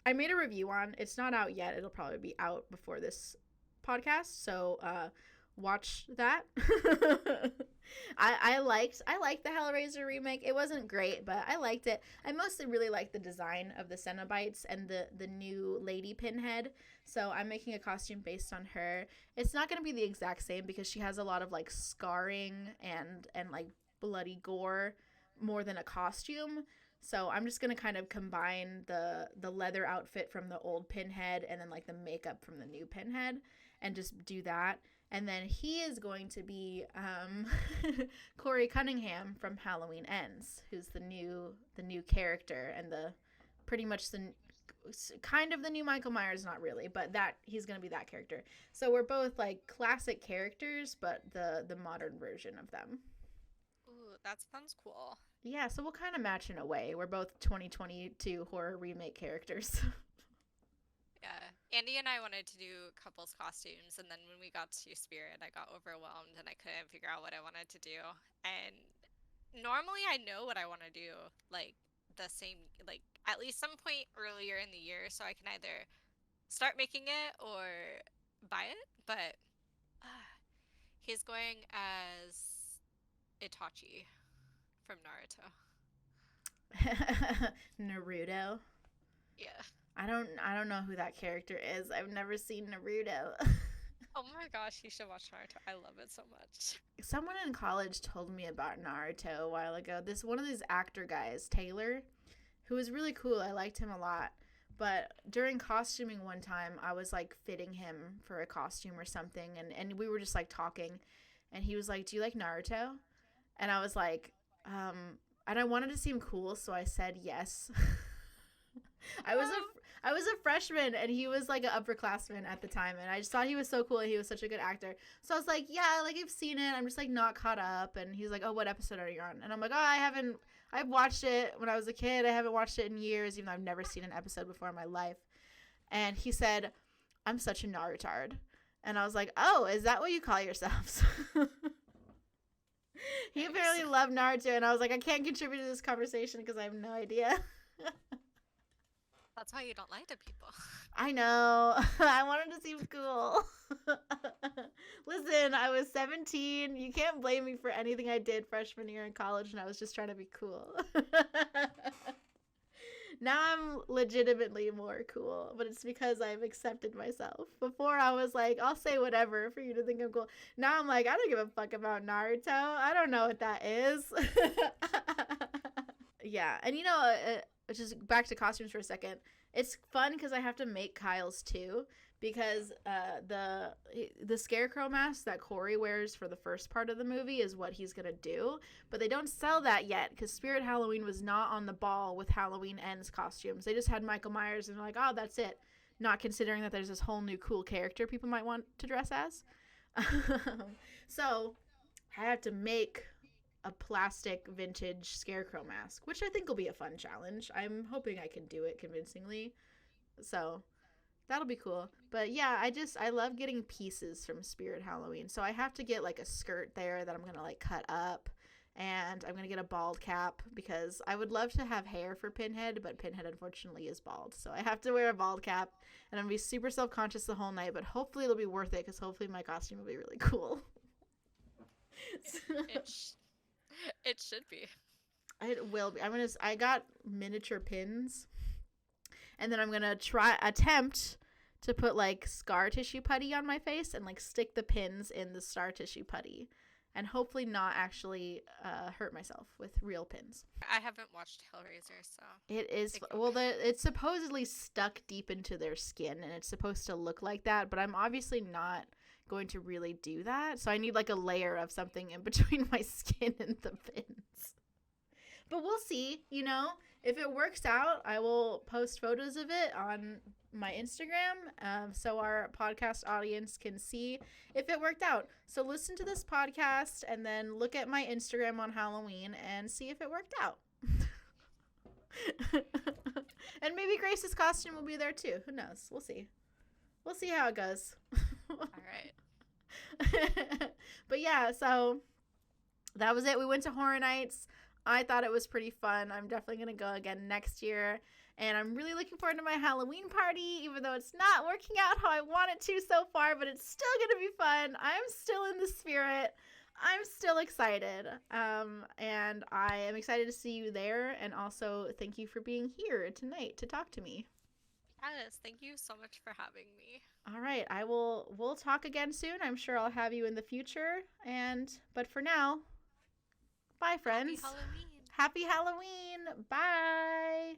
I made a review on. It's not out yet. It'll probably be out before this podcast, so watch that. I liked the Hellraiser remake. It wasn't great, but I liked it. I mostly really liked the design of the Cenobites and the new Lady Pinhead. So I'm making a costume based on her. It's not going to be the exact same because she has a lot of like scarring and like bloody gore more than a costume. So I'm just gonna kind of combine the leather outfit from the old Pinhead and then like the makeup from the new Pinhead and just do that. And then he is going to be Corey Cunningham from Halloween Ends, who's the new character and the pretty much the kind of the new Michael Myers, not really, but that he's gonna be that character. So we're both like classic characters, but the modern version of them.
Ooh, that sounds cool.
Yeah, so we'll kind of match in a way. We're both 2022 horror remake characters.
Andy and I wanted to do couples costumes, and then when we got to Spirit, I got overwhelmed and I couldn't figure out what I wanted to do. And normally I know what I want to do, like the same, like at least some point earlier in the year, so I can either start making it or buy it. But uh, he's going as Itachi from Naruto.
Naruto.
Yeah.
I don't know who that character is. I've never seen Naruto.
Oh my gosh, you should watch Naruto. I love it so much.
Someone in college told me about Naruto a while ago. This one of these actor guys, Taylor, who was really cool. I liked him a lot. But during costuming one time, I was like fitting him for a costume or something, and we were just like talking, and he was like, "Do you like Naruto?" And I was like, and I wanted to seem cool, so I said yes. I was a I was a freshman, and he was like an upperclassman at the time, and I just thought he was so cool, and he was such a good actor. So I was like, yeah, like I've seen it. I'm just like not caught up. And he's like, oh, what episode are you on? And I'm like, oh, I've watched it when I was a kid. I haven't watched it in years, even though I've never seen an episode before in my life. And he said, I'm such a Narutard. And I was like, oh, is that what you call yourselves? He
Nice.
apparently loved Naruto, and I was like, I can't contribute to this conversation because I have no idea.
That's why you don't lie to people.
I know. I wanted to seem cool. Listen, I was 17. You can't blame me for anything I did freshman year in college, and I was just trying to be cool. Now I'm legitimately more cool, but it's because I've accepted myself. Before I was like, I'll say whatever for you to think I'm cool. Now I'm like, I don't give a fuck about Naruto. I don't know what that is. Yeah, and just back to costumes for a second. It's fun because I have to make Kyle's too, because the scarecrow mask that Corey wears for the first part of the movie is what he's gonna do, but they don't sell that yet because Spirit Halloween was not on the ball with Halloween Ends costumes. They just had Michael Myers, and they're like, oh, that's it, not considering that there's this whole new cool character people might want to dress as. So I have to make a plastic vintage scarecrow mask, which I think will be a fun challenge. I'm hoping I can do it convincingly. So that'll be cool. But yeah, I love getting pieces from Spirit Halloween. So I have to get like a skirt there that I'm going to like cut up, and I'm going to get a bald cap because I would love to have hair for Pinhead, but Pinhead unfortunately is bald. So I have to wear a bald cap, and I'm going to be super self-conscious the whole night, but hopefully it'll be worth it because hopefully my costume will be really cool.
It should be.
It will be. I got miniature pins, and then I'm gonna attempt to put like scar tissue putty on my face and like stick the pins in the scar tissue putty, and hopefully not actually hurt myself with real pins.
I haven't watched Hellraiser, so
It is it's supposedly stuck deep into their skin, and it's supposed to look like that, but I'm obviously not going to really do that, so I need like a layer of something in between my skin and the pins. But we'll see, if it works out, I will post photos of it on my Instagram, so our podcast audience can see if it worked out. So listen to this podcast and then look at my Instagram on Halloween and see if it worked out. And maybe Grace's costume will be there too. Who knows? We'll see how it goes.
all right.
But yeah, so that was it. We went to Horror Nights. I thought it was pretty fun. I'm definitely going to go again next year. And I'm really looking forward to my Halloween party, even though it's not working out how I want it to so far, but it's still going to be fun. I'm still in the spirit. I'm still excited. And I am excited to see you there. And also, thank you for being here tonight to talk to me.
Yes, thank you so much for having me.
All right, we'll talk again soon. I'm sure I'll have you in the future. But for now, bye friends.
Happy Halloween.
Happy Halloween. Bye.